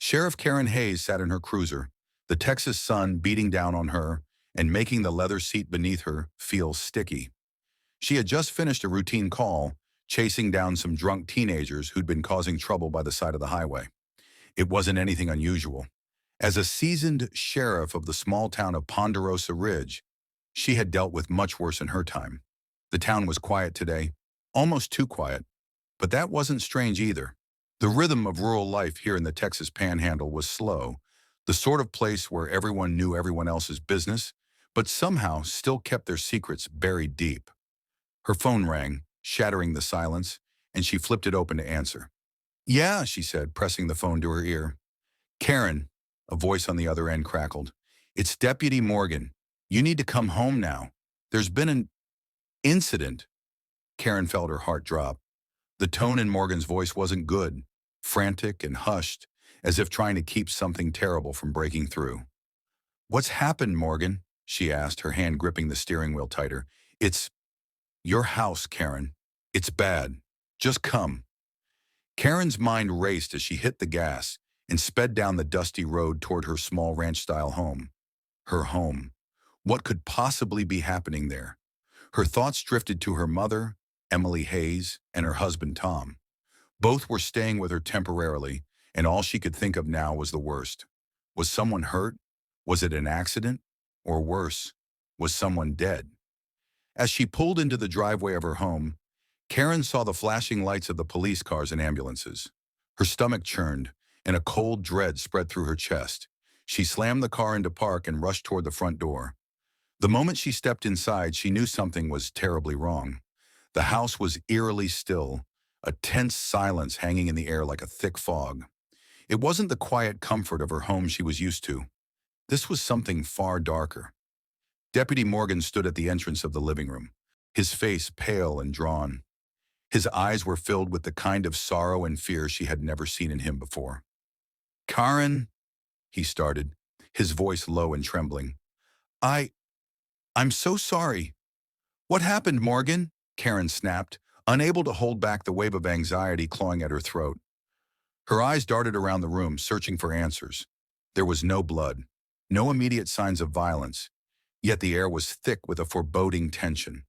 Sheriff Karen Hayes sat in her cruiser, the Texas sun beating down on her and making the leather seat beneath her feel sticky. She had just finished a routine call, chasing down some drunk teenagers who'd been causing trouble by the side of the highway. It wasn't anything unusual. As a seasoned sheriff of the small town of Ponderosa Ridge, she had dealt with much worse in her time. The town was quiet today, almost too quiet, but that wasn't strange either. The rhythm of rural life here in the Texas Panhandle was slow, the sort of place where everyone knew everyone else's business, but somehow still kept their secrets buried deep. Her phone rang, shattering the silence, and she flipped it open to answer. "Yeah," she said, pressing the phone to her ear. "Karen," a voice on the other end crackled. "It's Deputy Morgan. You need to come home now. There's been an incident." Karen felt her heart drop. The tone in Morgan's voice wasn't good, frantic and hushed, as if trying to keep something terrible from breaking through. "What's happened, Morgan?" she asked, her hand gripping the steering wheel tighter. "It's your house, Karen. It's bad. Just come." Karen's mind raced as she hit the gas and sped down the dusty road toward her small ranch-style home. Her home. What could possibly be happening there? Her thoughts drifted to her mother, Emily Hayes, and her husband, Tom. Both were staying with her temporarily, and all she could think of now was the worst. Was someone hurt? Was it an accident? Or worse, was someone dead? As she pulled into the driveway of her home, Karen saw the flashing lights of the police cars and ambulances. Her stomach churned, and a cold dread spread through her chest. She slammed the car into park and rushed toward the front door. The moment she stepped inside, she knew something was terribly wrong. The house was eerily still, a tense silence hanging in the air like a thick fog. It wasn't the quiet comfort of her home she was used to. This was something far darker. Deputy Morgan stood at the entrance of the living room, his face pale and drawn. His eyes were filled with the kind of sorrow and fear she had never seen in him before. "Karen," he started, his voice low and trembling. I'm so sorry." "What happened, Morgan?" Karen snapped, unable to hold back the wave of anxiety clawing at her throat. Her eyes darted around the room, searching for answers. There was no blood, no immediate signs of violence, yet the air was thick with a foreboding tension.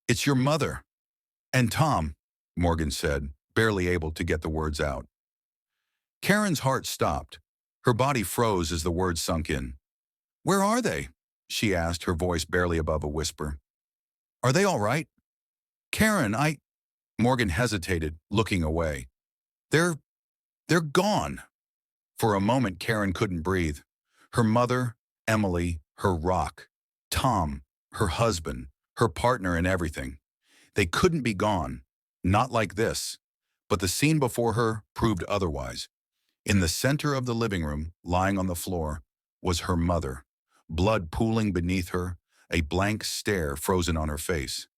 "It's your mother and Tom," Morgan said, barely able to get the words out. Karen's heart stopped. Her body froze as the words sunk in. "Where are they?" she asked, her voice barely above a whisper. "Are they all right?" "Karen, Morgan hesitated, looking away. They're gone." For a moment, Karen couldn't breathe. Her mother, Emily, her rock, Tom, her husband, her partner and everything. They couldn't be gone. Not like this. But the scene before her proved otherwise. In the center of the living room, lying on the floor, was her mother, blood pooling beneath her, a blank stare frozen on her face.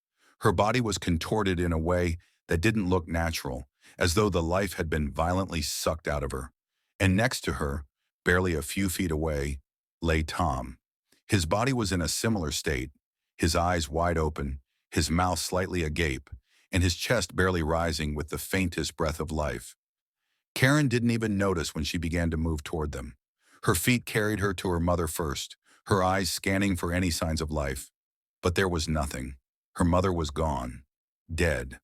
Her body was contorted in a way that didn't look natural, as though the life had been violently sucked out of her. And next to her, barely a few feet away, lay Tom. His body was in a similar state, his eyes wide open, his mouth slightly agape, and his chest barely rising with the faintest breath of life. Karen didn't even notice when she began to move toward them. Her feet carried her to her mother first, her eyes scanning for any signs of life. But there was nothing. Her mother was gone. Dead.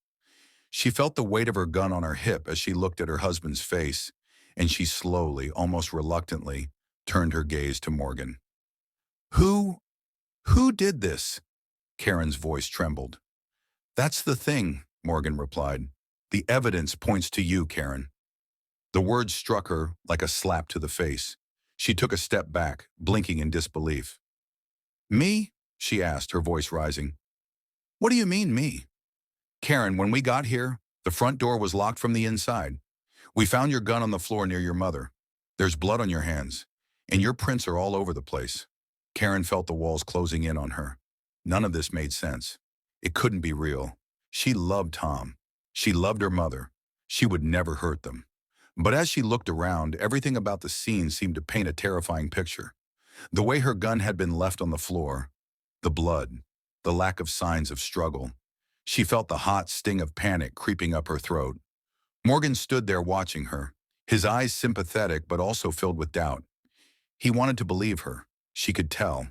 She felt the weight of her gun on her hip as she looked at her husband's face, and she slowly, almost reluctantly, turned her gaze to Morgan. Who did this?" Karen's voice trembled. "That's the thing," Morgan replied. "The evidence points to you, Karen." The words struck her like a slap to the face. She took a step back, blinking in disbelief. "Me?" she asked, her voice rising. "What do you mean, me?" "Karen, when we got here, the front door was locked from the inside. We found your gun on the floor near your mother. There's blood on your hands, and your prints are all over the place." Karen felt the walls closing in on her. None of this made sense. It couldn't be real. She loved Tom. She loved her mother. She would never hurt them. But as she looked around, everything about the scene seemed to paint a terrifying picture. The way her gun had been left on the floor, the blood, the lack of signs of struggle. She felt the hot sting of panic creeping up her throat. Morgan stood there watching her, his eyes sympathetic but also filled with doubt. He wanted to believe her. She could tell.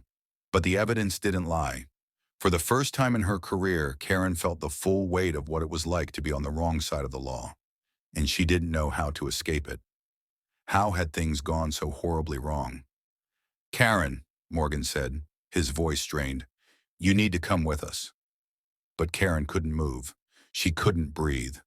But the evidence didn't lie. For the first time in her career, Karen felt the full weight of what it was like to be on the wrong side of the law, and she didn't know how to escape it. How had things gone so horribly wrong? "Karen," Morgan said, his voice strained, "you need to come with us." But Karen couldn't move. She couldn't breathe.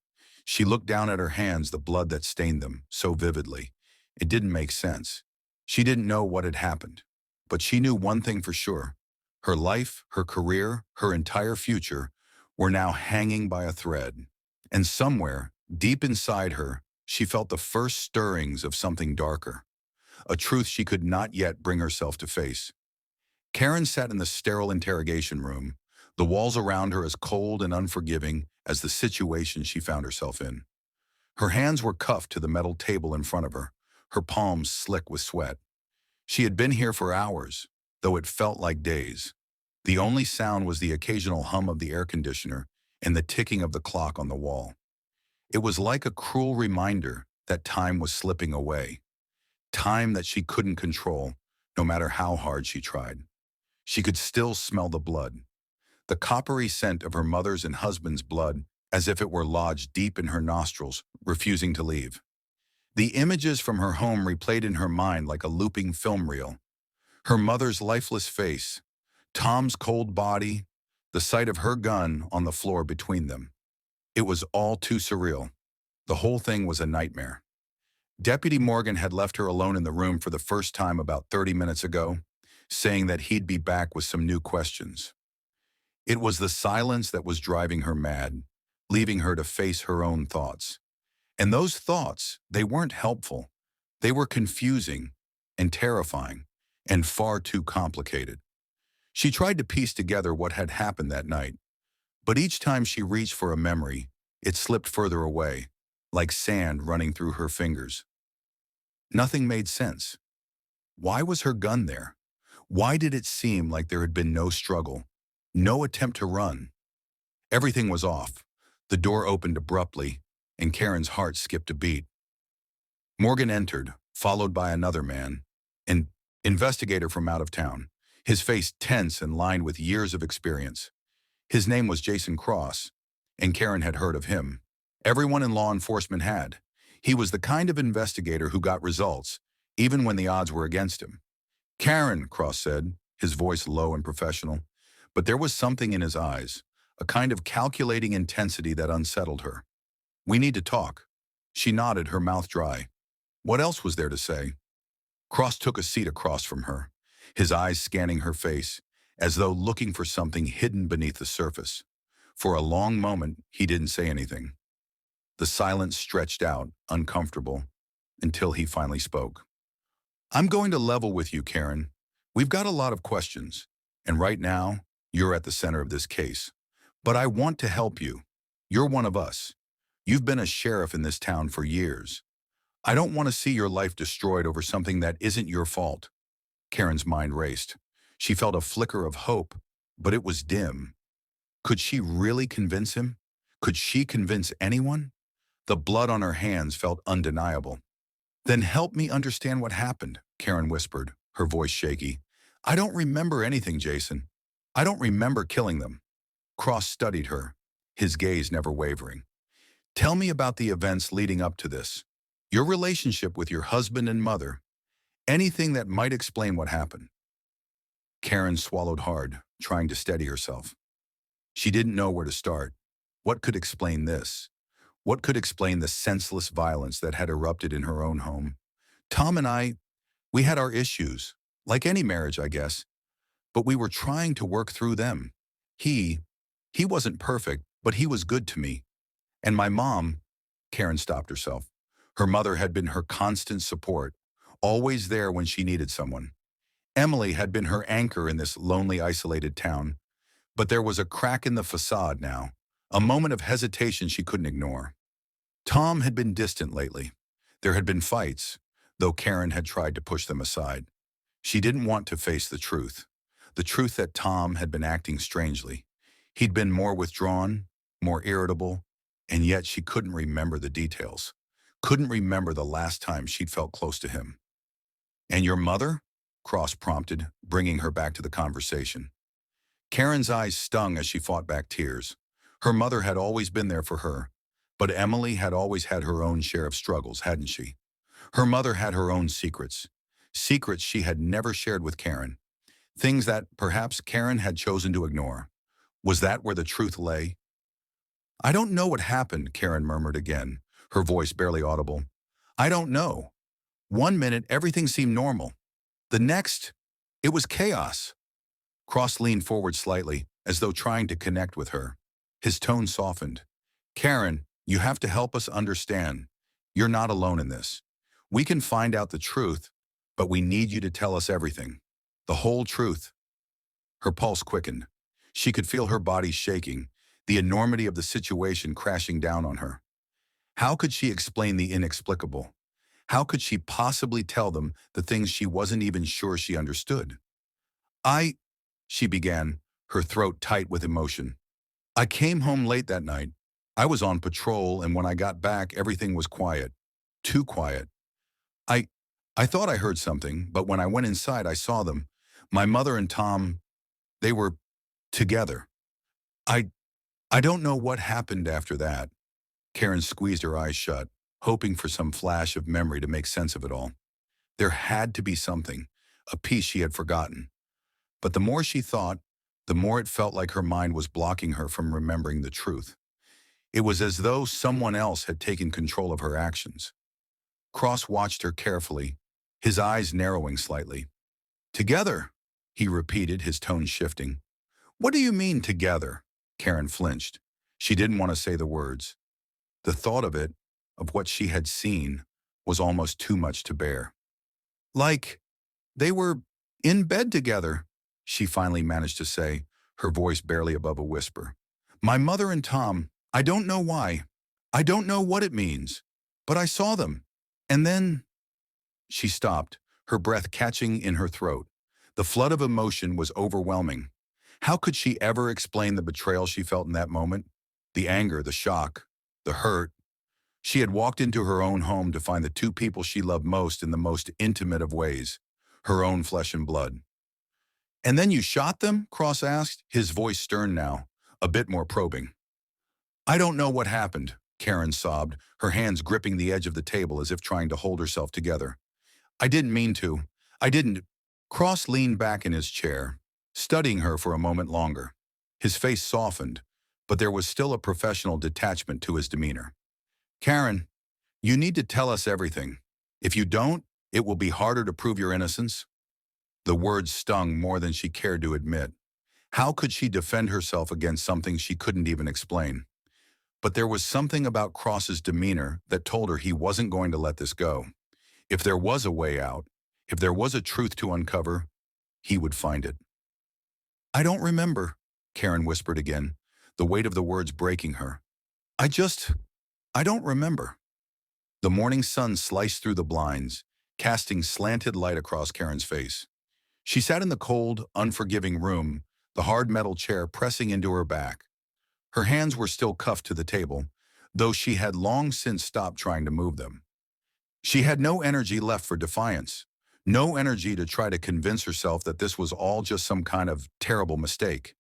She looked down at her hands, the blood that stained them so vividly. It didn't make sense. She didn't know what had happened. But she knew one thing for sure. Her life, her career, her entire future were now hanging by a thread. And somewhere, deep inside her, she felt the first stirrings of something darker, a truth she could not yet bring herself to face. Karen sat in the sterile interrogation room, the walls around her as cold and unforgiving as the situation she found herself in. Her hands were cuffed to the metal table in front of her, her palms slick with sweat. She had been here for hours, though it felt like days. The only sound was the occasional hum of the air conditioner and the ticking of the clock on the wall. It was like a cruel reminder that time was slipping away, time that she couldn't control, no matter how hard she tried. She could still smell the blood, the coppery scent of her mother's and husband's blood, as if it were lodged deep in her nostrils, refusing to leave. The images from her home replayed in her mind like a looping film reel. Her mother's lifeless face, Tom's cold body, the sight of her gun on the floor between them. It was all too surreal. The whole thing was a nightmare. Deputy Morgan had left her alone in the room for the first time about 30 minutes ago, saying that he'd be back with some new questions. It was the silence that was driving her mad, leaving her to face her own thoughts. And those thoughts, they weren't helpful. They were confusing and terrifying and far too complicated. She tried to piece together what had happened that night, but each time she reached for a memory, it slipped further away, like sand running through her fingers. Nothing made sense. Why was her gun there? Why did it seem like there had been no struggle, no attempt to run? Everything was off. The door opened abruptly, and Karen's heart skipped a beat. Morgan entered, followed by another man, an investigator from out of town, his face tense and lined with years of experience. His name was Jason Cross, and Karen had heard of him. Everyone in law enforcement had. He was the kind of investigator who got results, even when the odds were against him. "Karen," Cross said, his voice low and professional, but there was something in his eyes, a kind of calculating intensity that unsettled her. "We need to talk." She nodded, her mouth dry. What else was there to say? Cross took a seat across from her, his eyes scanning her face, as though looking for something hidden beneath the surface. For a long moment, he didn't say anything. The silence stretched out, uncomfortable, until he finally spoke. "I'm going to level with you, Karen. We've got a lot of questions, and right now, you're at the center of this case. But I want to help you. You're one of us. You've been a sheriff in this town for years. I don't want to see your life destroyed over something that isn't your fault." Karen's mind raced. She felt a flicker of hope, but it was dim. Could she really convince him? Could she convince anyone? The blood on her hands felt undeniable. "Then help me understand what happened," Karen whispered, her voice shaky. "I don't remember anything, Jason. I don't remember killing them." Cross studied her, his gaze never wavering. "Tell me about the events leading up to this. Your relationship with your husband and mother. Anything that might explain what happened." Karen swallowed hard, trying to steady herself. She didn't know where to start. What could explain this? What could explain the senseless violence that had erupted in her own home? "Tom and I, we had our issues, like any marriage, I guess, but we were trying to work through them. He wasn't perfect, but he was good to me. And my mom," Karen stopped herself. Her mother had been her constant support, always there when she needed someone. Emily had been her anchor in this lonely, isolated town. But there was a crack in the facade now, a moment of hesitation she couldn't ignore. Tom had been distant lately. There had been fights, though Karen had tried to push them aside. She didn't want to face the truth that Tom had been acting strangely. He'd been more withdrawn, more irritable, and yet she couldn't remember the details. couldn't remember the last time she'd felt close to him. "And your mother?" Cross prompted, bringing her back to the conversation. Karen's eyes stung as she fought back tears. Her mother had always been there for her, but Emily had always had her own share of struggles, hadn't she? Her mother had her own secrets. Secrets she had never shared with Karen. Things that perhaps Karen had chosen to ignore. Was that where the truth lay? "I don't know what happened," Karen murmured again, her voice barely audible. "I don't know. One minute, everything seemed normal. The next, it was chaos." Cross leaned forward slightly, as though trying to connect with her. His tone softened. "Karen, you have to help us understand. You're not alone in this. We can find out the truth, but we need you to tell us everything. The whole truth." Her pulse quickened. She could feel her body shaking, the enormity of the situation crashing down on her. How could she explain the inexplicable? How could she possibly tell them the things she wasn't even sure she understood? "I," she began, her throat tight with emotion. "I came home late that night. I was on patrol, and when I got back, everything was quiet. Too quiet. I, I thought I heard something, but when I went inside, I saw them. My mother and Tom, they were together. I, I don't know what happened after that." Karen squeezed her eyes shut, hoping for some flash of memory to make sense of it all. There had to be something, a piece she had forgotten. But the more she thought, the more it felt like her mind was blocking her from remembering the truth. It was as though someone else had taken control of her actions. Cross watched her carefully, his eyes narrowing slightly. "Together," he repeated, his tone shifting. "What do you mean, together?" Karen flinched. She didn't want to say the words. The thought of it, of what she had seen, was almost too much to bear. "Like, they were in bed together," she finally managed to say, her voice barely above a whisper. "My mother and Tom, I don't know why. I don't know what it means. But I saw them. And then—" She stopped, her breath catching in her throat. The flood of emotion was overwhelming. How could she ever explain the betrayal she felt in that moment? The anger, the shock, the hurt. She had walked into her own home to find the two people she loved most in the most intimate of ways, her own flesh and blood. "And then you shot them?" Cross asked, his voice stern now, a bit more probing. "I don't know what happened," Karen sobbed, her hands gripping the edge of the table as if trying to hold herself together. "I didn't mean to. I didn't." Cross leaned back in his chair, studying her for a moment longer. His face softened, but there was still a professional detachment to his demeanor. "Karen, you need to tell us everything. If you don't, it will be harder to prove your innocence." The words stung more than she cared to admit. How could she defend herself against something she couldn't even explain? But there was something about Cross's demeanor that told her he wasn't going to let this go. If there was a way out, if there was a truth to uncover, he would find it. "I don't remember," Karen whispered again, the weight of the words breaking her. I don't remember." The morning sun sliced through the blinds, casting slanted light across Karen's face. She sat in the cold, unforgiving room, the hard metal chair pressing into her back. Her hands were still cuffed to the table, though she had long since stopped trying to move them. She had no energy left for defiance, no energy to try to convince herself that this was all just some kind of terrible mistake.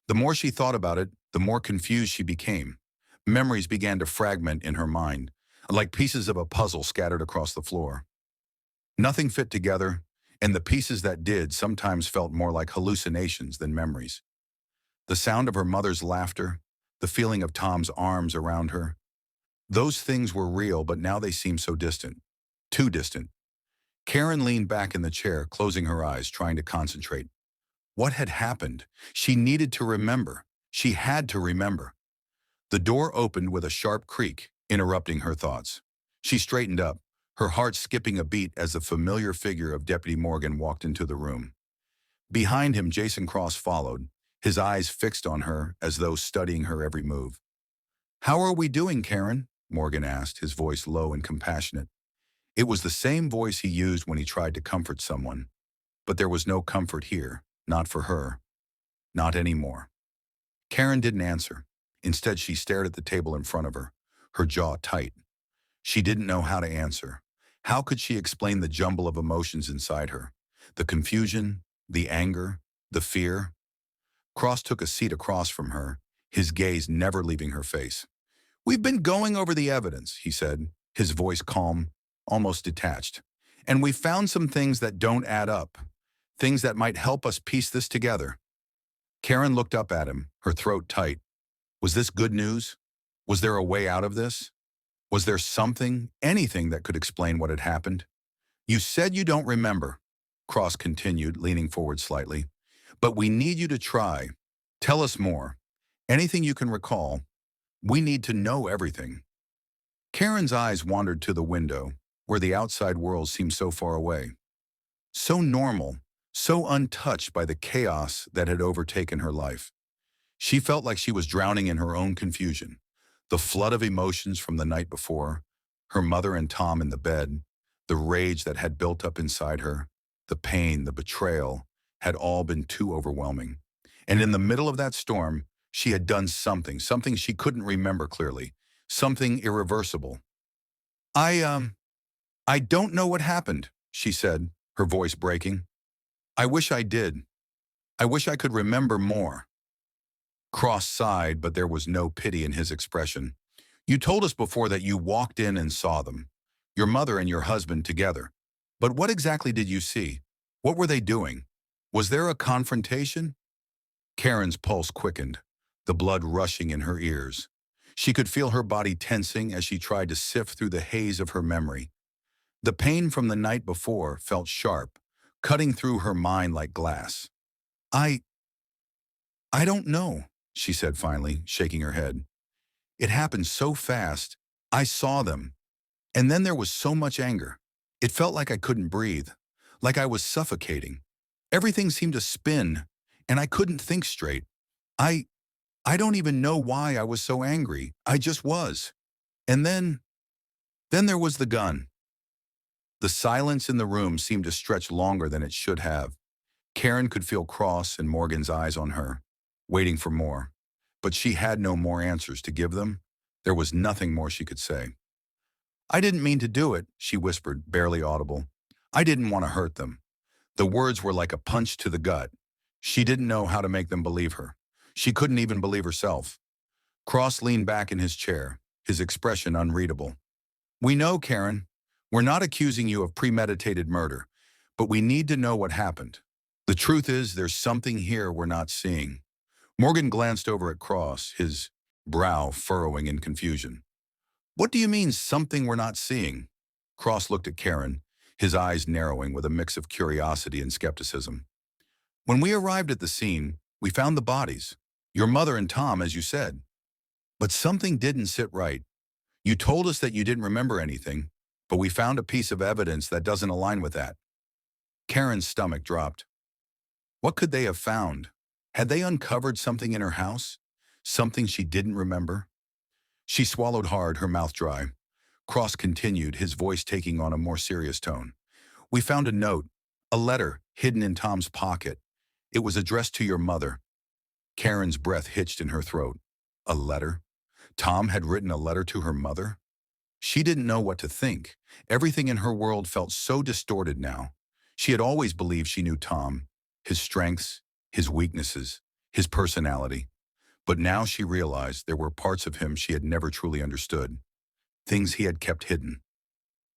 The more she thought about it, the more confused she became. Memories began to fragment in her mind, like pieces of a puzzle scattered across the floor. Nothing fit together, and the pieces that did sometimes felt more like hallucinations than memories. The sound of her mother's laughter, the feeling of Tom's arms around her. Those things were real, but now they seemed so distant. Too distant. Karen leaned back in the chair, closing her eyes, trying to concentrate. What had happened? She needed to remember. She had to remember. The door opened with a sharp creak, interrupting her thoughts. She straightened up, her heart skipping a beat as the familiar figure of Deputy Morgan walked into the room. Behind him, Jason Cross followed, his eyes fixed on her as though studying her every move. "How are we doing, Karen?" Morgan asked, his voice low and compassionate. It was the same voice he used when he tried to comfort someone. But there was no comfort here, not for her. Not anymore. Karen didn't answer. Instead, she stared at the table in front of her, her jaw tight. She didn't know how to answer. How could she explain the jumble of emotions inside her? The confusion, the anger, the fear. Cross took a seat across from her, his gaze never leaving her face. "We've been going over the evidence," he said, his voice calm, almost detached. "And we found some things that don't add up, things that might help us piece this together." Karen looked up at him, her throat tight. Was this good news? Was there a way out of this? Was there something, anything that could explain what had happened? "You said you don't remember," Cross continued, leaning forward slightly. "But we need you to try. Tell us more. Anything you can recall. We need to know everything." Karen's eyes wandered to the window, where the outside world seemed so far away. So normal, so untouched by the chaos that had overtaken her life. She felt like she was drowning in her own confusion. The flood of emotions from the night before, her mother and Tom in the bed, the rage that had built up inside her, the pain, the betrayal, had all been too overwhelming. And in the middle of that storm, she had done something she couldn't remember clearly, something irreversible. I don't know what happened," she said, her voice breaking. "I wish I did. I wish I could remember more." Cross sighed, but there was no pity in his expression. "You told us before that you walked in and saw them, your mother and your husband together. But what exactly did you see? What were they doing? Was there a confrontation?" Karen's pulse quickened, the blood rushing in her ears. She could feel her body tensing as she tried to sift through the haze of her memory. The pain from the night before felt sharp, cutting through her mind like glass. I I don't know," she said finally, shaking her head. "It happened so fast. I saw them. And then there was so much anger. It felt like I couldn't breathe, like I was suffocating. Everything seemed to spin, and I couldn't think straight. I I don't even know why I was so angry. I just was. And then there was the gun." The silence in the room seemed to stretch longer than it should have. Karen could feel Cross and Morgan's eyes on her, waiting for more. But she had no more answers to give them. There was nothing more she could say. "I didn't mean to do it," she whispered, barely audible. "I didn't want to hurt them." The words were like a punch to the gut. She didn't know how to make them believe her. She couldn't even believe herself. Cross leaned back in his chair, his expression unreadable. "We know, Karen. We're not accusing you of premeditated murder, but we need to know what happened. The truth is, there's something here we're not seeing." Morgan glanced over at Cross, his brow furrowing in confusion. "What do you mean, something we're not seeing?" Cross looked at Karen, his eyes narrowing with a mix of curiosity and skepticism. "When we arrived at the scene, we found the bodies. Your mother and Tom, as you said. But something didn't sit right. You told us that you didn't remember anything, but we found a piece of evidence that doesn't align with that." Karen's stomach dropped. What could they have found? Had they uncovered something in her house? Something she didn't remember? She swallowed hard, her mouth dry. Cross continued, his voice taking on a more serious tone. "We found a note, a letter, hidden in Tom's pocket. It was addressed to your mother." Karen's breath hitched in her throat. A letter? Tom had written a letter to her mother? She didn't know what to think. Everything in her world felt so distorted now. She had always believed she knew Tom, his strengths, his weaknesses, his personality. But now she realized there were parts of him she had never truly understood, things he had kept hidden.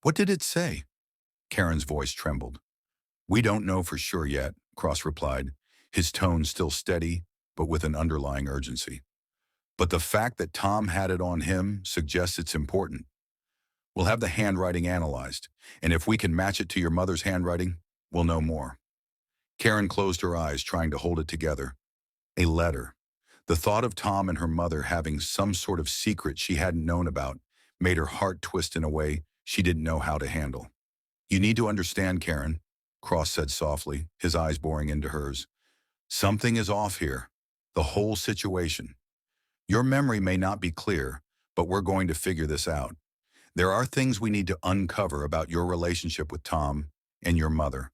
"What did it say?" Karen's voice trembled. "We don't know for sure yet," Cross replied, his tone still steady, but with an underlying urgency. "But the fact that Tom had it on him suggests it's important. We'll have the handwriting analyzed, and if we can match it to your mother's handwriting, we'll know more." Karen closed her eyes, trying to hold it together. A letter. The thought of Tom and her mother having some sort of secret she hadn't known about made her heart twist in a way she didn't know how to handle. "You need to understand, Karen," Cross said softly, his eyes boring into hers. "Something is off here. The whole situation. Your memory may not be clear, but we're going to figure this out. There are things we need to uncover about your relationship with Tom and your mother.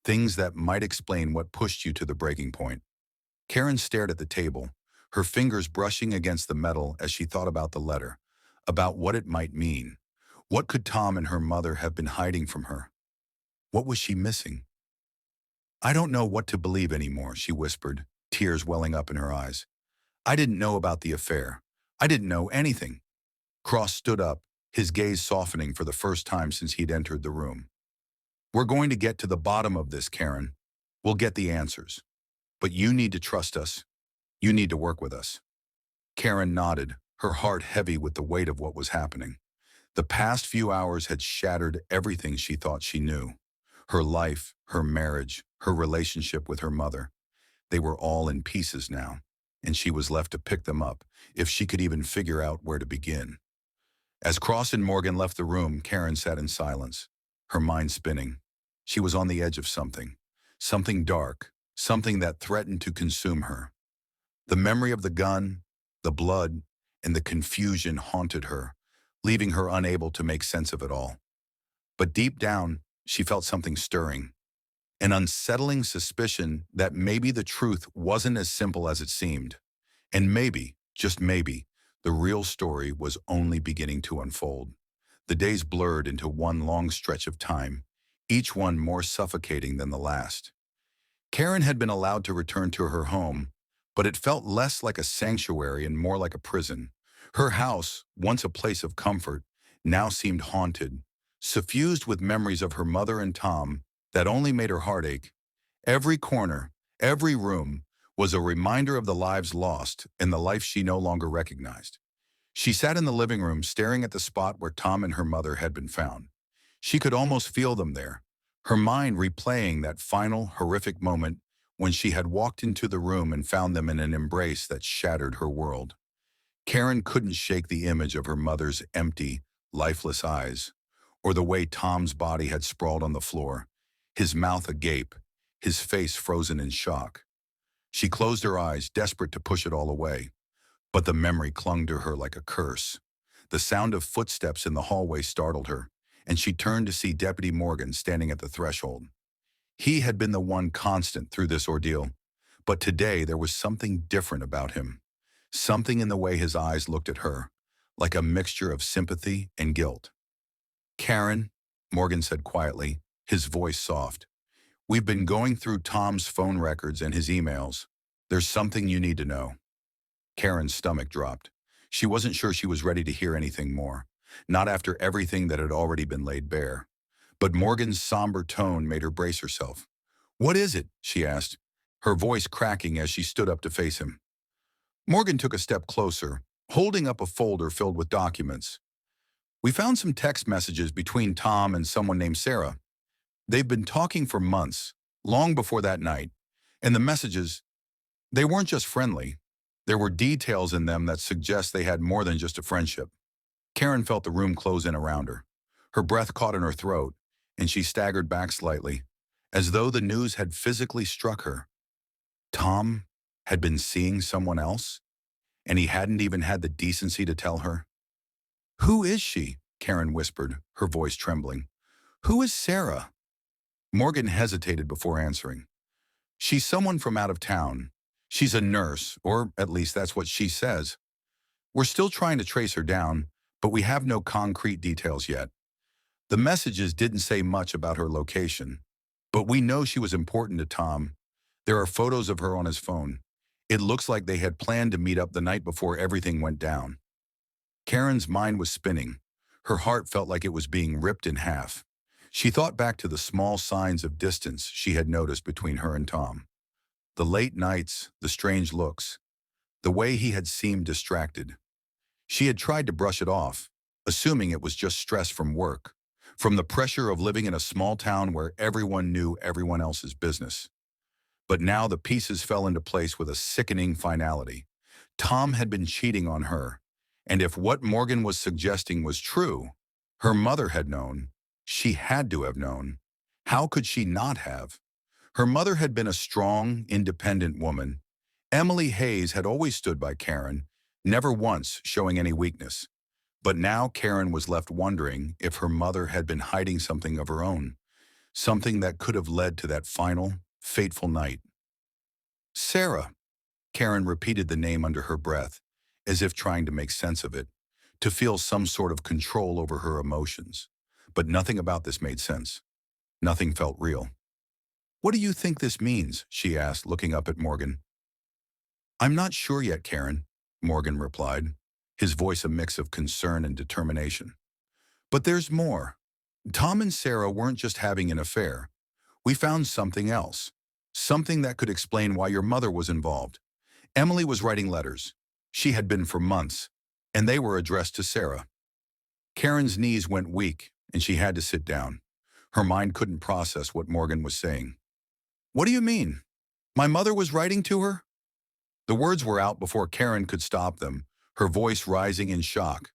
Things that might explain what pushed you to the breaking point." Karen stared at the table, her fingers brushing against the metal as she thought about the letter, about what it might mean. What could Tom and her mother have been hiding from her? What was she missing? I don't know what to believe anymore, she whispered, tears welling up in her eyes. I didn't know about the affair. I didn't know anything. Cross stood up, his gaze softening for the first time since he'd entered the room. We're going to get to the bottom of this, Karen. We'll get the answers. But you need to trust us. You need to work with us. Karen nodded, her heart heavy with the weight of what was happening. The past few hours had shattered everything she thought she knew. Her life, her marriage, her relationship with her mother. They were all in pieces now, and she was left to pick them up, if she could even figure out where to begin. As Cross and Morgan left the room, Karen sat in silence, her mind spinning. She was on the edge of something dark, something that threatened to consume her. The memory of the gun, the blood, and the confusion haunted her, leaving her unable to make sense of it all. But deep down, she felt something stirring, an unsettling suspicion that maybe the truth wasn't as simple as it seemed. And maybe, just maybe, the real story was only beginning to unfold. The days blurred into one long stretch of time, each one more suffocating than the last. Karen had been allowed to return to her home, but it felt less like a sanctuary and more like a prison. Her house, once a place of comfort, now seemed haunted, suffused with memories of her mother and Tom that only made her heart ache. Every corner, every room, was a reminder of the lives lost and the life she no longer recognized. She sat in the living room staring at the spot where Tom and her mother had been found. She could almost feel them there, her mind replaying that final, horrific moment when she had walked into the room and found them in an embrace that shattered her world. Karen couldn't shake the image of her mother's empty, lifeless eyes, or the way Tom's body had sprawled on the floor, his mouth agape, his face frozen in shock. She closed her eyes, desperate to push it all away, but the memory clung to her like a curse. The sound of footsteps in the hallway startled her, and she turned to see Deputy Morgan standing at the threshold. He had been the one constant through this ordeal, but today there was something different about him. Something in the way his eyes looked at her, like a mixture of sympathy and guilt. Karen, Morgan said quietly, his voice soft. We've been going through Tom's phone records and his emails. There's something you need to know. Karen's stomach dropped. She wasn't sure she was ready to hear anything more, not after everything that had already been laid bare. But Morgan's somber tone made her brace herself. What is it? She asked, her voice cracking as she stood up to face him. Morgan took a step closer, holding up a folder filled with documents. We found some text messages between Tom and someone named Sarah. They've been talking for months, long before that night, and the messages, they weren't just friendly. There were details in them that suggest they had more than just a friendship. Karen felt the room close in around her. Her breath caught in her throat, and she staggered back slightly, as though the news had physically struck her. Tom had been seeing someone else, and he hadn't even had the decency to tell her. Who is she? Karen whispered, her voice trembling. Who is Sarah? Morgan hesitated before answering. She's someone from out of town. She's a nurse, or at least that's what she says. We're still trying to trace her down, but we have no concrete details yet. The messages didn't say much about her location, but we know she was important to Tom. There are photos of her on his phone. It looks like they had planned to meet up the night before everything went down. Karen's mind was spinning. Her heart felt like it was being ripped in half. She thought back to the small signs of distance she had noticed between her and Tom. The late nights, the strange looks, the way he had seemed distracted. She had tried to brush it off, assuming it was just stress from work, from the pressure of living in a small town where everyone knew everyone else's business. But now the pieces fell into place with a sickening finality. Tom had been cheating on her, and if what Morgan was suggesting was true, her mother had known. She had to have known. How could she not have? Her mother had been a strong, independent woman. Emily Hayes had always stood by Karen, never once showing any weakness. But now Karen was left wondering if her mother had been hiding something of her own, something that could have led to that final, fateful night. Sarah. Karen repeated the name under her breath, as if trying to make sense of it. to feel some sort of control over her emotions. But nothing about this made sense. Nothing felt real. "What do you think this means?" she asked, looking up at Morgan. "I'm not sure yet, Karen," Morgan replied, his voice a mix of concern and determination. "But there's more. Tom and Sarah weren't just having an affair. We found something else. Something that could explain why your mother was involved. Emily was writing letters. She had been for months, and they were addressed to Sarah." Karen's knees went weak, and she had to sit down. Her mind couldn't process what Morgan was saying. "What do you mean? My mother was writing to her?" The words were out before Karen could stop them, her voice rising in shock.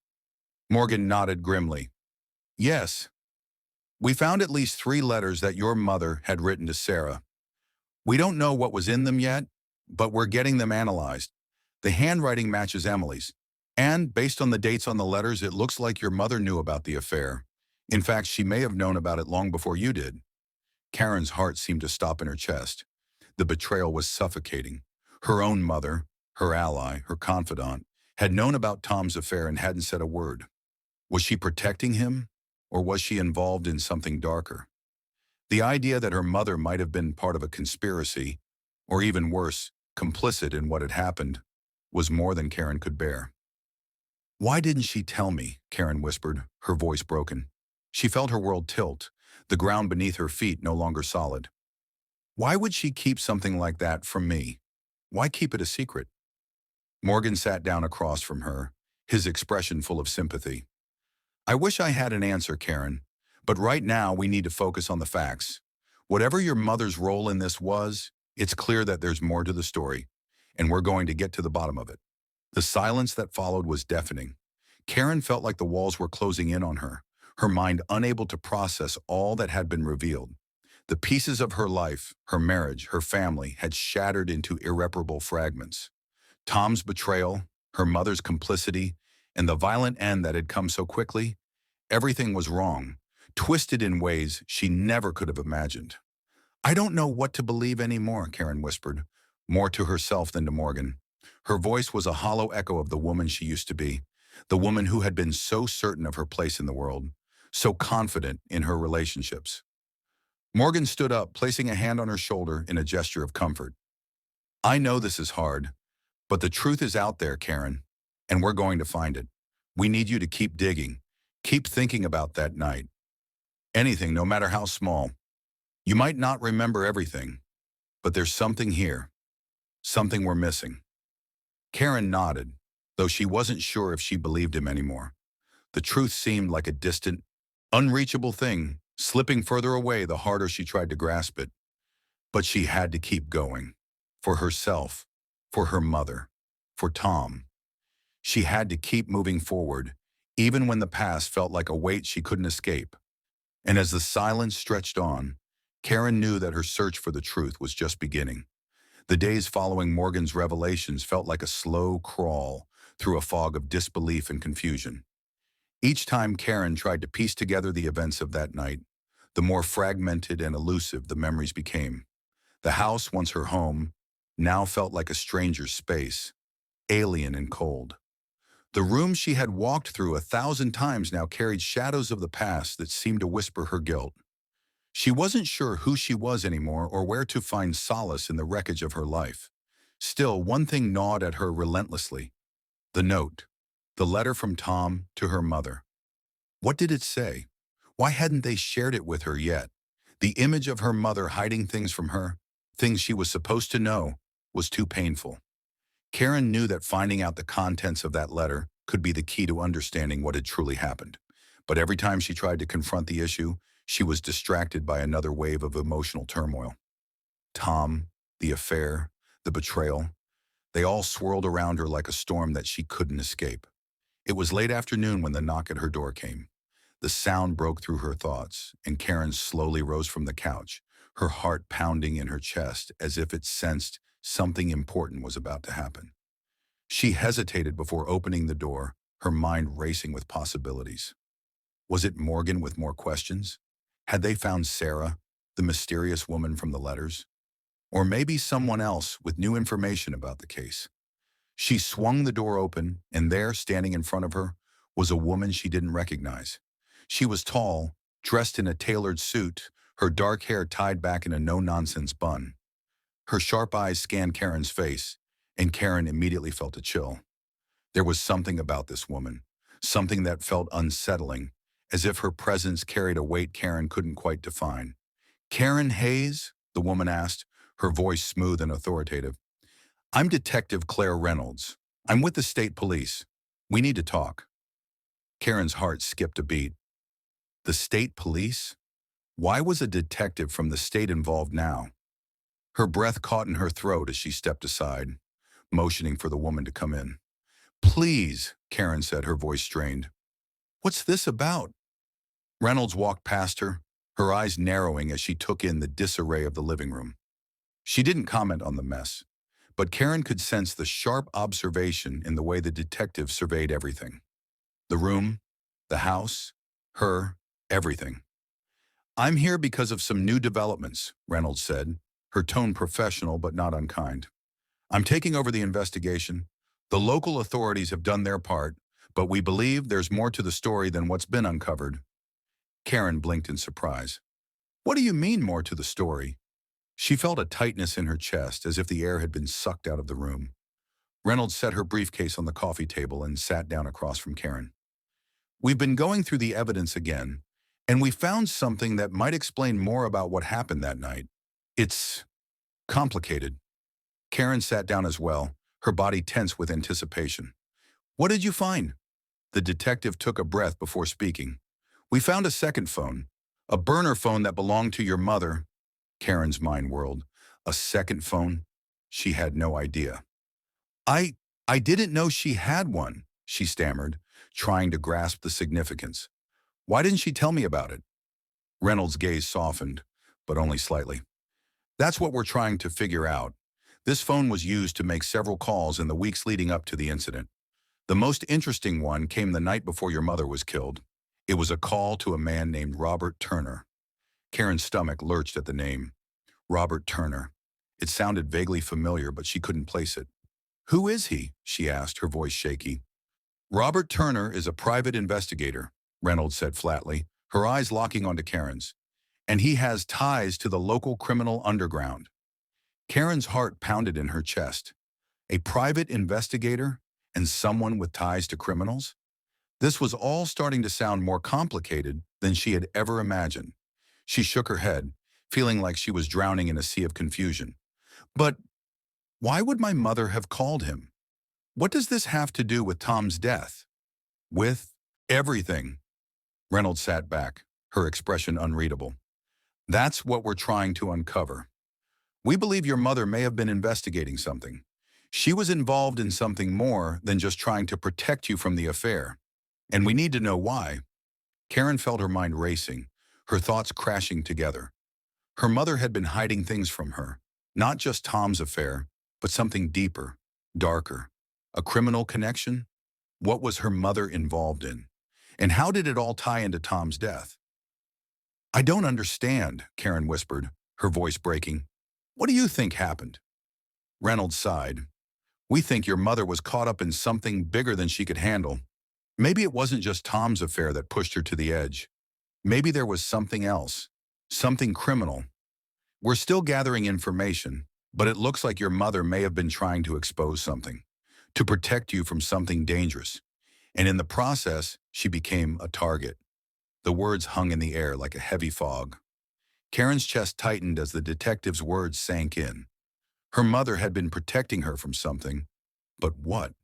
Morgan nodded grimly. "Yes. We found at least 3 letters that your mother had written to Sarah. We don't know what was in them yet, but we're getting them analyzed. The handwriting matches Emily's. And based on the dates on the letters, it looks like your mother knew about the affair. In fact, she may have known about it long before you did." Karen's heart seemed to stop in her chest. The betrayal was suffocating. Her own mother, her ally, her confidant, had known about Tom's affair and hadn't said a word. Was she protecting him, or was she involved in something darker? The idea that her mother might have been part of a conspiracy, or even worse, complicit in what had happened, was more than Karen could bear. "Why didn't she tell me?" Karen whispered, her voice broken. She felt her world tilt, the ground beneath her feet no longer solid. "Why would she keep something like that from me? Why keep it a secret?" Morgan sat down across from her, his expression full of sympathy. "I wish I had an answer, Karen, but right now we need to focus on the facts. Whatever your mother's role in this was, it's clear that there's more to the story, and we're going to get to the bottom of it." The silence that followed was deafening. Karen felt like the walls were closing in on her mind unable to process all that had been revealed. The pieces of her life, her marriage, her family had shattered into irreparable fragments. Tom's betrayal, her mother's complicity, and the violent end that had come so quickly, everything was wrong, twisted in ways she never could have imagined. "I don't know what to believe anymore," Karen whispered, more to herself than to Morgan. Her voice was a hollow echo of the woman she used to be, the woman who had been so certain of her place in the world, so confident in her relationships. Morgan stood up, placing a hand on her shoulder in a gesture of comfort. "I know this is hard, but the truth is out there, Karen, and we're going to find it. We need you to keep digging, keep thinking about that night. Anything, no matter how small. You might not remember everything, but there's something here, something we're missing." Karen nodded, though she wasn't sure if she believed him anymore. The truth seemed like a distant, unreachable thing, slipping further away the harder she tried to grasp it. But she had to keep going. For herself, for her mother, for Tom. She had to keep moving forward, even when the past felt like a weight she couldn't escape. And as the silence stretched on, Karen knew that her search for the truth was just beginning. The days following Morgan's revelations felt like a slow crawl through a fog of disbelief and confusion. Each time Karen tried to piece together the events of that night, the more fragmented and elusive the memories became. The house, once her home, now felt like a stranger's space, alien and cold. The room she had walked through 1,000 times now carried shadows of the past that seemed to whisper her guilt. She wasn't sure who she was anymore or where to find solace in the wreckage of her life. Still, one thing gnawed at her relentlessly. The note. The letter from Tom to her mother. What did it say? Why hadn't they shared it with her yet? The image of her mother hiding things from her, things she was supposed to know, was too painful. Karen knew that finding out the contents of that letter could be the key to understanding what had truly happened. But every time she tried to confront the issue, she was distracted by another wave of emotional turmoil. Tom, the affair, the betrayal, they all swirled around her like a storm that she couldn't escape. It was late afternoon when the knock at her door came. The sound broke through her thoughts, and Karen slowly rose from the couch, her heart pounding in her chest as if it sensed something important was about to happen. She hesitated before opening the door, her mind racing with possibilities. Was it Morgan with more questions? Had they found Sarah, the mysterious woman from the letters? Or maybe someone else with new information about the case? She swung the door open, and there, standing in front of her, was a woman she didn't recognize. She was tall, dressed in a tailored suit, her dark hair tied back in a no-nonsense bun. Her sharp eyes scanned Karen's face, and Karen immediately felt a chill. There was something about this woman, something that felt unsettling, as if her presence carried a weight Karen couldn't quite define. "Karen Hayes?" the woman asked, her voice smooth and authoritative. "I'm Detective Claire Reynolds. I'm with the state police. We need to talk." Karen's heart skipped a beat. The state police? Why was a detective from the state involved now? Her breath caught in her throat as she stepped aside, motioning for the woman to come in. "Please," Karen said, her voice strained. "What's this about?" Reynolds walked past her eyes narrowing as she took in the disarray of the living room. She didn't comment on the mess, but Karen could sense the sharp observation in the way the detective surveyed everything. The room, the house, her, everything. "I'm here because of some new developments," Reynolds said, her tone professional but not unkind. "I'm taking over the investigation. The local authorities have done their part, but we believe there's more to the story than what's been uncovered." Karen blinked in surprise. "What do you mean, more to the story?" She felt a tightness in her chest, as if the air had been sucked out of the room. Reynolds set her briefcase on the coffee table and sat down across from Karen. "We've been going through the evidence again, and we found something that might explain more about what happened that night. It's complicated." Karen sat down as well, her body tense with anticipation. "What did you find?" The detective took a breath before speaking. "We found a second phone, a burner phone that belonged to your mother." Karen's mind whirled. A second phone? She had no idea. I, I didn't know she had one," she stammered, trying to grasp the significance. "Why didn't she tell me about it?" Reynolds' gaze softened, but only slightly. "That's what we're trying to figure out. This phone was used to make several calls in the weeks leading up to the incident. The most interesting one came the night before your mother was killed. It was a call to a man named Robert Turner." Karen's stomach lurched at the name. Robert Turner. It sounded vaguely familiar, but she couldn't place it. "Who is he?" she asked, her voice shaky. "Robert Turner is a private investigator," Reynolds said flatly, her eyes locking onto Karen's. "And he has ties to the local criminal underground." Karen's heart pounded in her chest. A private investigator and someone with ties to criminals? This was all starting to sound more complicated than she had ever imagined. She shook her head, feeling like she was drowning in a sea of confusion. "But why would my mother have called him? What does this have to do with Tom's death?" "With everything." Reynolds sat back, her expression unreadable. "That's what we're trying to uncover. We believe your mother may have been investigating something. She was involved in something more than just trying to protect you from the affair. And we need to know why." Karen felt her mind racing, her thoughts crashing together. Her mother had been hiding things from her, not just Tom's affair, but something deeper, darker. A criminal connection? What was her mother involved in? And how did it all tie into Tom's death? "I don't understand," Karen whispered, her voice breaking. "What do you think happened?" Reynolds sighed. "We think your mother was caught up in something bigger than she could handle. Maybe it wasn't just Tom's affair that pushed her to the edge. Maybe there was something else, something criminal. We're still gathering information, but it looks like your mother may have been trying to expose something, to protect you from something dangerous. And in the process, she became a target." The words hung in the air like a heavy fog. Karen's chest tightened as the detective's words sank in. Her mother had been protecting her from something, but what?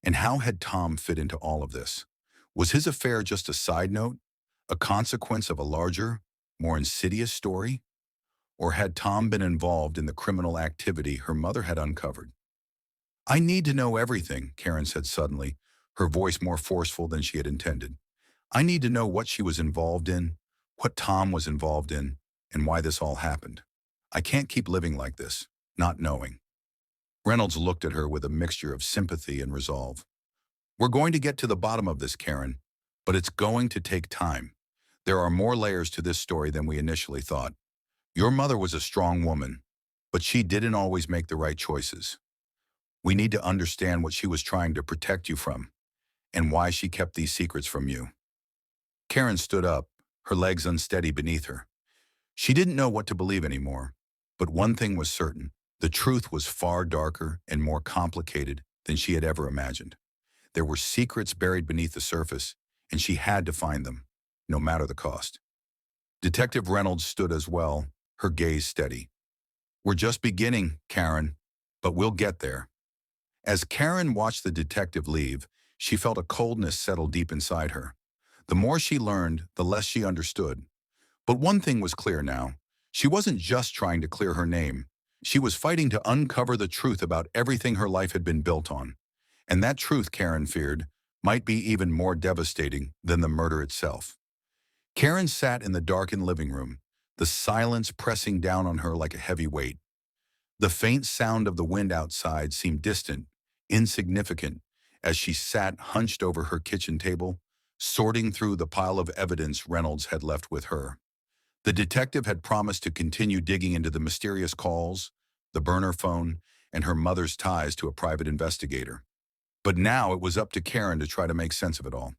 And how had Tom fit into all of this? Was his affair just a side note, a consequence of a larger, more insidious story? Or had Tom been involved in the criminal activity her mother had uncovered? "I need to know everything," Karen said suddenly, her voice more forceful than she had intended. "I need to know what she was involved in, what Tom was involved in, and why this all happened. I can't keep living like this, not knowing." Reynolds looked at her with a mixture of sympathy and resolve. "We're going to get to the bottom of this, Karen, but it's going to take time. There are more layers to this story than we initially thought. Your mother was a strong woman, but she didn't always make the right choices. We need to understand what she was trying to protect you from. and why she kept these secrets from you. Karen stood up, her legs unsteady beneath her. She didn't know what to believe anymore, but one thing was certain. The truth was far darker and more complicated than she had ever imagined. There were secrets buried beneath the surface, and she had to find them, no matter the cost. Detective Reynolds stood as well, her gaze steady. "We're just beginning, Karen, but we'll get there." As Karen watched the detective leave, she felt a coldness settle deep inside her. The more she learned, the less she understood. But one thing was clear now. She wasn't just trying to clear her name. She was fighting to uncover the truth about everything her life had been built on. And that truth, Karen feared, might be even more devastating than the murder itself. Karen sat in the darkened living room, the silence pressing down on her like a heavy weight. The faint sound of the wind outside seemed distant, insignificant, as she sat hunched over her kitchen table, sorting through the pile of evidence Reynolds had left with her. The detective had promised to continue digging into the mysterious calls, the burner phone, and her mother's ties to a private investigator. But now it was up to Karen to try to make sense of it all.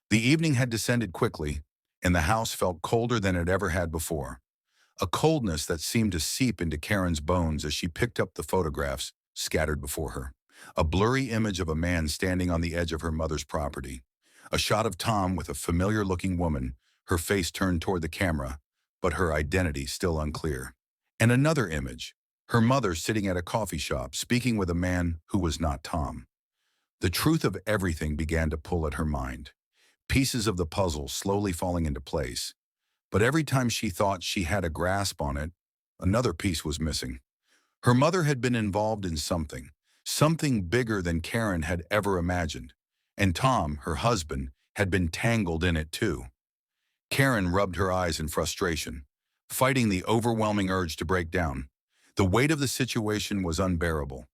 The evening had descended quickly, and the house felt colder than it ever had before. A coldness that seemed to seep into Karen's bones as she picked up the photographs scattered before her. A blurry image of a man standing on the edge of her mother's property. A shot of Tom with a familiar-looking woman, her face turned toward the camera, but her identity still unclear. And another image, her mother sitting at a coffee shop, speaking with a man who was not Tom. The truth of everything began to pull at her mind. Pieces of the puzzle slowly falling into place. But every time she thought she had a grasp on it, another piece was missing. Her mother had been involved in something bigger than Karen had ever imagined. And Tom, her husband, had been tangled in it too. Karen rubbed her eyes in frustration, fighting the overwhelming urge to break down. The weight of the situation was unbearable.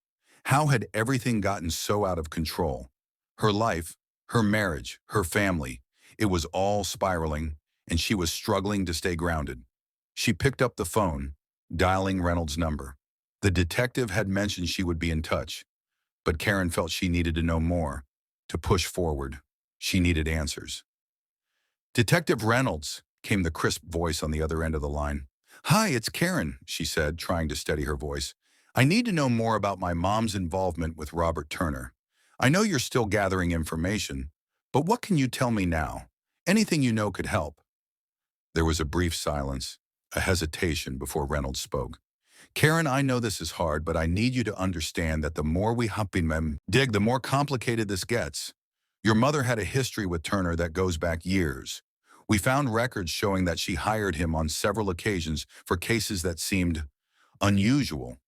How had everything gotten so out of control? Her life, her marriage, her family, it was all spiraling, and she was struggling to stay grounded. She picked up the phone, dialing Reynolds' number. The detective had mentioned she would be in touch, but Karen felt she needed to know more. To push forward, she needed answers. "Detective Reynolds," came the crisp voice on the other end of the line. "Hi, it's Karen," she said, trying to steady her voice. "I need to know more about my mom's involvement with Robert Turner. I know you're still gathering information, but what can you tell me now? Anything you know could help." There was a brief silence, a hesitation before Reynolds spoke. "Karen, I know this is hard, but I need you to understand that the more we dig, the more complicated this gets. Your mother had a history with Turner that goes back years. We found records showing that she hired him on several occasions for cases that seemed unusual."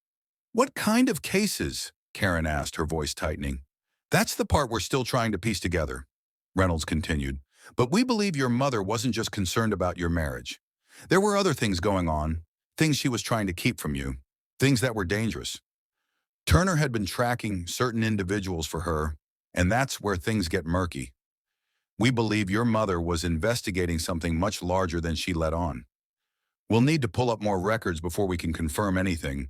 "What kind of cases?" Karen asked, her voice tightening. "That's the part we're still trying to piece together," Reynolds continued. "But we believe your mother wasn't just concerned about your marriage. There were other things going on, things she was trying to keep from you, things that were dangerous. Turner had been tracking certain individuals for her, and that's where things get murky. We believe your mother was investigating something much larger than she let on. We'll need to pull up more records before we can confirm anything,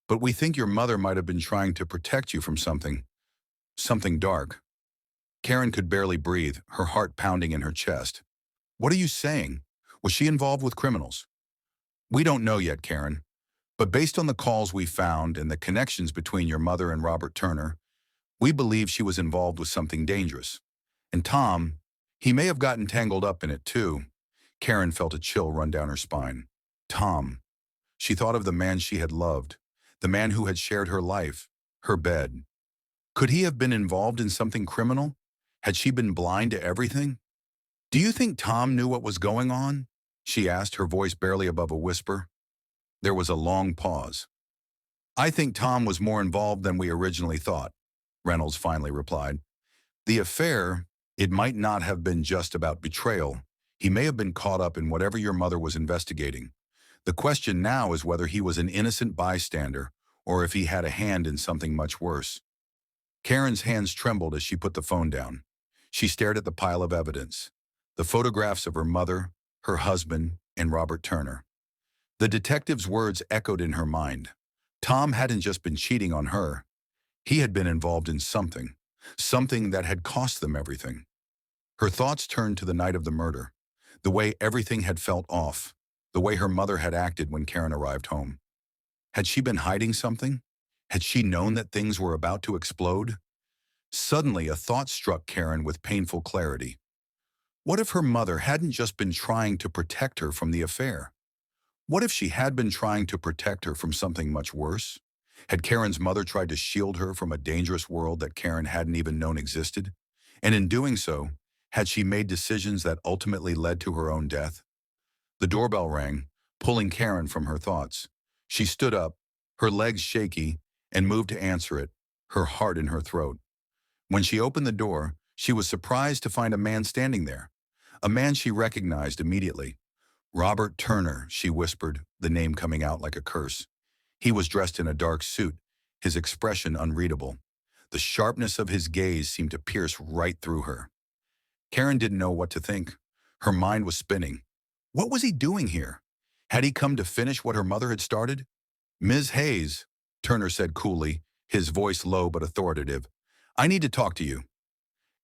but we think your mother might have been trying to protect you from something dark." Karen could barely breathe, her heart pounding in her chest. "What are you saying? Was she involved with criminals?" "We don't know yet, Karen. But based on the calls we found and the connections between your mother and Robert Turner, we believe she was involved with something dangerous. And Tom, he may have gotten tangled up in it too." Karen felt a chill run down her spine. Tom. She thought of the man she had loved, the man who had shared her life, her bed. Could he have been involved in something criminal? Had she been blind to everything? "Do you think Tom knew what was going on?" she asked, her voice barely above a whisper. There was a long pause. "I think Tom was more involved than we originally thought," Reynolds finally replied. "The affair, it might not have been just about betrayal. He may have been caught up in whatever your mother was investigating. The question now is whether he was an innocent bystander or if he had a hand in something much worse." Karen's hands trembled as she put the phone down. She stared at the pile of evidence, the photographs of her mother, her husband, and Robert Turner. The detective's words echoed in her mind. Tom hadn't just been cheating on her. He had been involved in something. something that had cost them everything. Her thoughts turned to the night of the murder, the way everything had felt off, the way her mother had acted when Karen arrived home. Had she been hiding something? Had she known that things were about to explode? Suddenly, a thought struck Karen with painful clarity. What if her mother hadn't just been trying to protect her from the affair? What if she had been trying to protect her from something much worse? Had Karen's mother tried to shield her from a dangerous world that Karen hadn't even known existed? And in doing so, had she made decisions that ultimately led to her own death? The doorbell rang, pulling Karen from her thoughts. She stood up, her legs shaky, and moved to answer it, her heart in her throat. When she opened the door, she was surprised to find a man standing there, a man she recognized immediately. Robert Turner, she whispered, the name coming out like a curse. He was dressed in a dark suit, his expression unreadable. The sharpness of his gaze seemed to pierce right through her. Karen didn't know what to think. Her mind was spinning. What was he doing here? Had he come to finish what her mother had started? Ms. Hayes, Turner said coolly, his voice low but authoritative. I need to talk to you.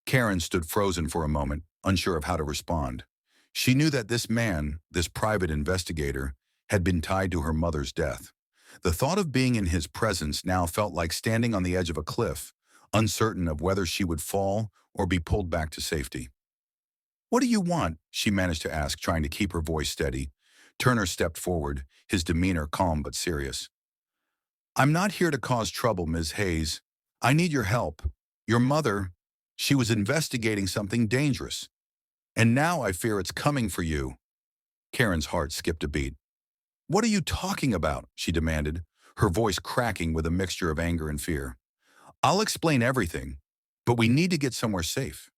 Karen stood frozen for a moment, unsure of how to respond. She knew that this man, this private investigator, had been tied to her mother's death. The thought of being in his presence now felt like standing on the edge of a cliff, uncertain of whether she would fall or be pulled back to safety. What do you want? She managed to ask, trying to keep her voice steady. Turner stepped forward, his demeanor calm but serious. I'm not here to cause trouble, Ms. Hayes. I need your help. Your mother, she was investigating something dangerous. And now I fear it's coming for you. Karen's heart skipped a beat. What are you talking about? She demanded, her voice cracking with a mixture of anger and fear. I'll explain everything, but we need to get somewhere safe.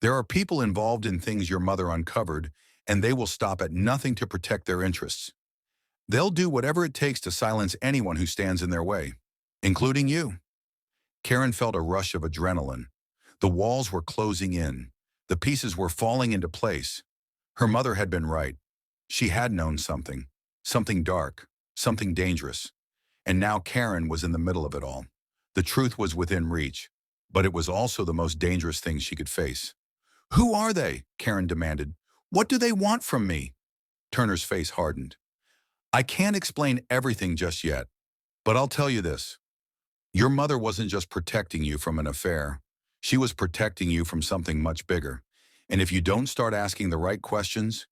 There are people involved in things your mother uncovered, and they will stop at nothing to protect their interests. They'll do whatever it takes to silence anyone who stands in their way, including you. Karen felt a rush of adrenaline. The walls were closing in. The pieces were falling into place. Her mother had been right. She had known something, something dark, something dangerous. And now Karen was in the middle of it all. The truth was within reach, but it was also the most dangerous thing she could face. Who are they? Karen demanded. What do they want from me? Turner's face hardened. I can't explain everything just yet, but I'll tell you this. Your mother wasn't just protecting you from an affair. She was protecting you from something much bigger. And if you don't start asking the right questions,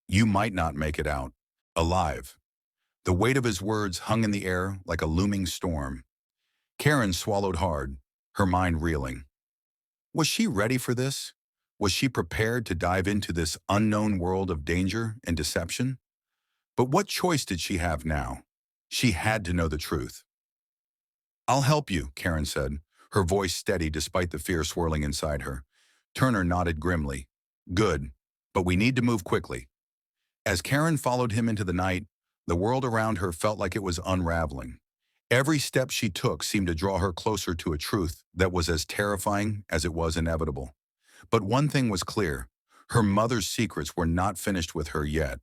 you might not make it out alive. The weight of his words hung in the air like a looming storm. Karen swallowed hard, her mind reeling. Was she ready for this? Was she prepared to dive into this unknown world of danger and deception? But what choice did she have now? She had to know the truth. I'll help you, Karen said, her voice steady despite the fear swirling inside her. Turner nodded grimly. Good, but we need to move quickly. As Karen followed him into the night, the world around her felt like it was unraveling. Every step she took seemed to draw her closer to a truth that was as terrifying as it was inevitable. But one thing was clear. Her mother's secrets were not finished with her yet.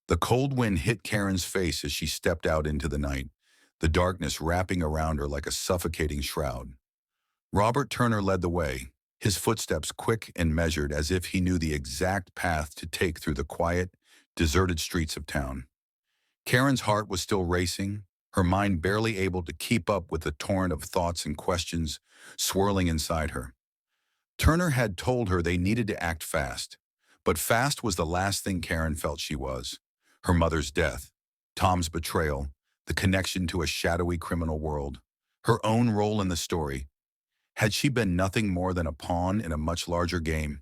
The cold wind hit Karen's face as she stepped out into the night, the darkness wrapping around her like a suffocating shroud. Robert Turner led the way, his footsteps quick and measured as if he knew the exact path to take through the quiet, deserted streets of town. Karen's heart was still racing, her mind barely able to keep up with the torrent of thoughts and questions swirling inside her. Turner had told her they needed to act fast, but fast was the last thing Karen felt she was. Her mother's death, Tom's betrayal, the connection to a shadowy criminal world, her own role in the story. Had she been nothing more than a pawn in a much larger game?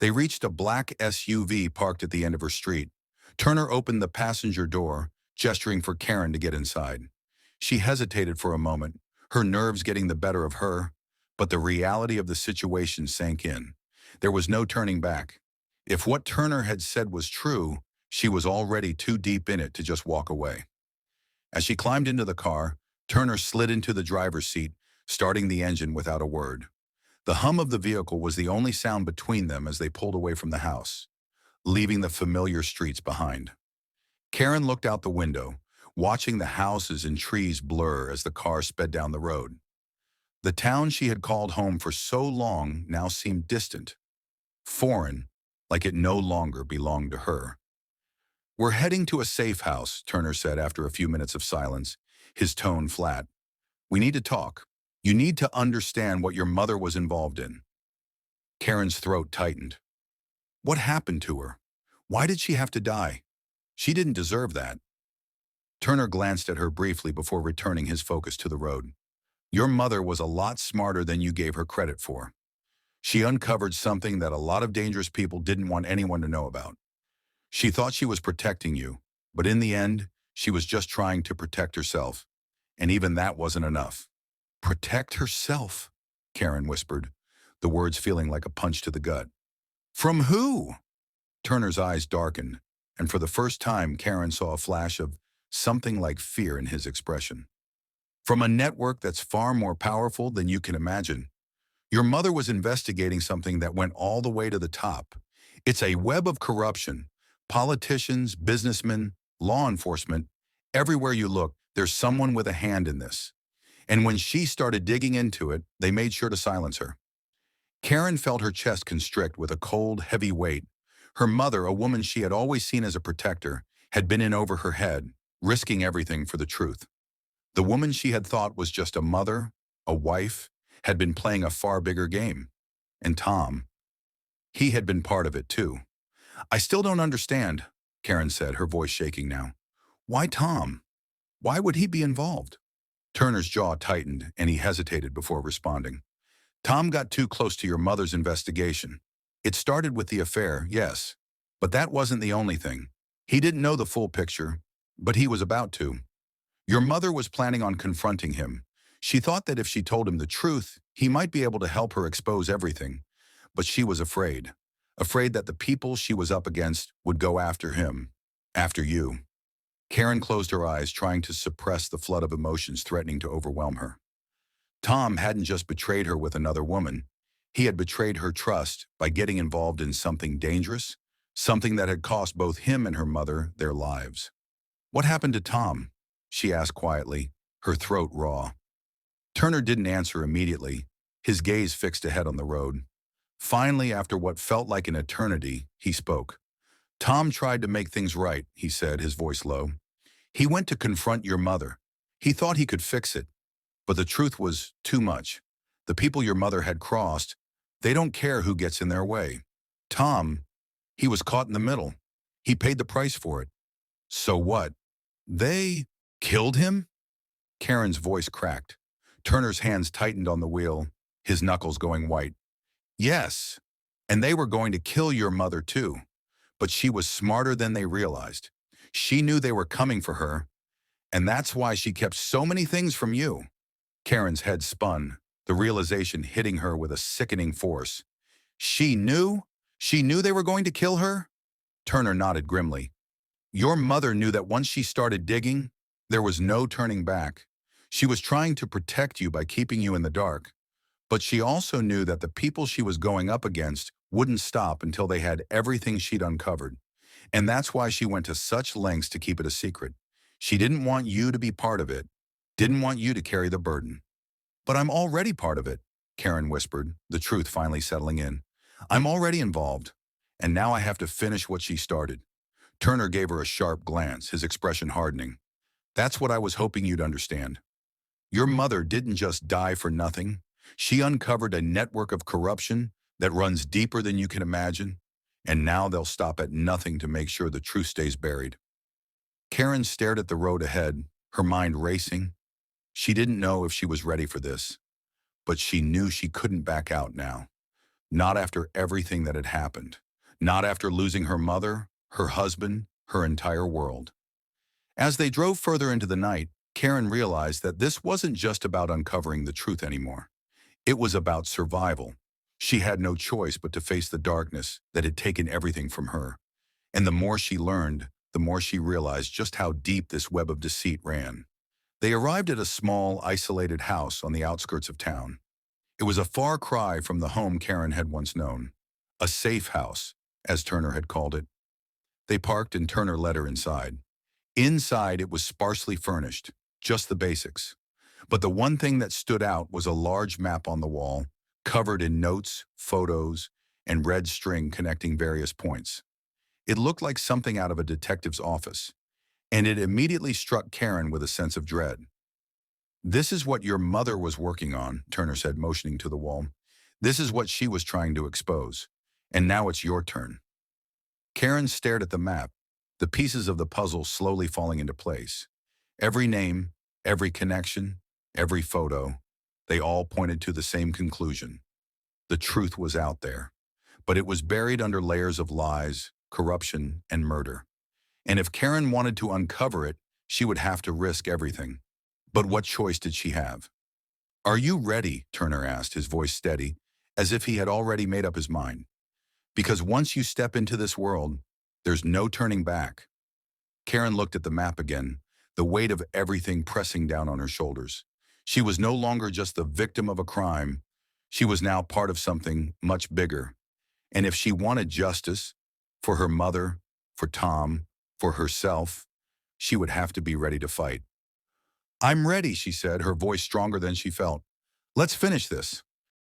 They reached a black SUV parked at the end of her street. Turner opened the passenger door, gesturing for Karen to get inside. She hesitated for a moment, her nerves getting the better of her, but the reality of the situation sank in. There was no turning back. If what Turner had said was true, she was already too deep in it to just walk away. As she climbed into the car, Turner slid into the driver's seat, starting the engine without a word. The hum of the vehicle was the only sound between them as they pulled away from the house, leaving the familiar streets behind. Karen looked out the window, watching the houses and trees blur as the car sped down the road. The town she had called home for so long now seemed distant, foreign, like it no longer belonged to her. "We're heading to a safe house," Turner said after a few minutes of silence, his tone flat. "We need to talk. You need to understand what your mother was involved in." Karen's throat tightened. What happened to her? Why did she have to die? She didn't deserve that. Turner glanced at her briefly before returning his focus to the road. "Your mother was a lot smarter than you gave her credit for. She uncovered something that a lot of dangerous people didn't want anyone to know about. She thought she was protecting you, but in the end, she was just trying to protect herself. And even that wasn't enough." "Protect herself," Karen whispered, the words feeling like a punch to the gut. "From who?" Turner's eyes darkened, and for the first time, Karen saw a flash of something like fear in his expression. "From a network that's far more powerful than you can imagine. Your mother was investigating something that went all the way to the top. It's a web of corruption. Politicians, businessmen, law enforcement, everywhere you look, there's someone with a hand in this. And when she started digging into it, they made sure to silence her." Karen felt her chest constrict with a cold, heavy weight. Her mother, a woman she had always seen as a protector, had been in over her head, risking everything for the truth. The woman she had thought was just a mother, a wife, had been playing a far bigger game. And Tom, he had been part of it too. "I still don't understand," Karen said, her voice shaking now. "Why Tom? Why would he be involved?" Turner's jaw tightened, and he hesitated before responding. "Tom got too close to your mother's investigation. It started with the affair, yes, but that wasn't the only thing. He didn't know the full picture, but he was about to. Your mother was planning on confronting him. She thought that if she told him the truth, he might be able to help her expose everything. But she was afraid. Afraid that the people she was up against would go after him. After you." Karen closed her eyes, trying to suppress the flood of emotions threatening to overwhelm her. Tom hadn't just betrayed her with another woman. He had betrayed her trust by getting involved in something dangerous, something that had cost both him and her mother their lives. "What happened to Tom?" she asked quietly, her throat raw. Turner didn't answer immediately, his gaze fixed ahead on the road. Finally, after what felt like an eternity, he spoke. "Tom tried to make things right," he said, his voice low. "He went to confront your mother. He thought he could fix it. But the truth was too much. The people your mother had crossed, they don't care who gets in their way. Tom, he was caught in the middle. He paid the price for it." "So what? They killed him?" Karen's voice cracked. Turner's hands tightened on the wheel, his knuckles going white. "Yes, and they were going to kill your mother too. But she was smarter than they realized. She knew they were coming for her, and that's why she kept so many things from you." Karen's head spun, the realization hitting her with a sickening force. "She knew? She knew they were going to kill her?" Turner nodded grimly. "Your mother knew that once she started digging, there was no turning back. She was trying to protect you by keeping you in the dark. But she also knew that the people she was going up against wouldn't stop until they had everything she'd uncovered. And that's why she went to such lengths to keep it a secret. She didn't want you to be part of it, didn't want you to carry the burden." "But I'm already part of it," Karen whispered, the truth finally settling in. "I'm already involved, and now I have to finish what she started." Turner gave her a sharp glance, his expression hardening. "That's what I was hoping you'd understand. Your mother didn't just die for nothing. She uncovered a network of corruption that runs deeper than you can imagine, and now they'll stop at nothing to make sure the truth stays buried." Karen stared at the road ahead, her mind racing. She didn't know if she was ready for this, but she knew she couldn't back out now. Not after everything that had happened. Not after losing her mother, her husband, her entire world. As they drove further into the night, Karen realized that this wasn't just about uncovering the truth anymore. It was about survival. She had no choice but to face the darkness that had taken everything from her. And the more she learned, the more she realized just how deep this web of deceit ran. They arrived at a small, isolated house on the outskirts of town. It was a far cry from the home Karen had once known. A safe house, as Turner had called it. They parked and Turner led her inside. Inside, it was sparsely furnished, just the basics. But the one thing that stood out was a large map on the wall, covered in notes, photos, and red string connecting various points. It looked like something out of a detective's office, and it immediately struck Karen with a sense of dread. "This is what your mother was working on," Turner said, motioning to the wall. "This is what she was trying to expose. And now it's your turn." Karen stared at the map, the pieces of the puzzle slowly falling into place. Every name, every connection, every photo, they all pointed to the same conclusion. The truth was out there, but it was buried under layers of lies, corruption, and murder. And if Karen wanted to uncover it, she would have to risk everything. But what choice did she have? "Are you ready?" Turner asked, his voice steady, as if he had already made up his mind. "Because once you step into this world, there's no turning back." Karen looked at the map again, the weight of everything pressing down on her shoulders. She was no longer just the victim of a crime. She was now part of something much bigger. And if she wanted justice, for her mother, for Tom, for herself, she would have to be ready to fight. "I'm ready," she said, her voice stronger than she felt. "Let's finish this."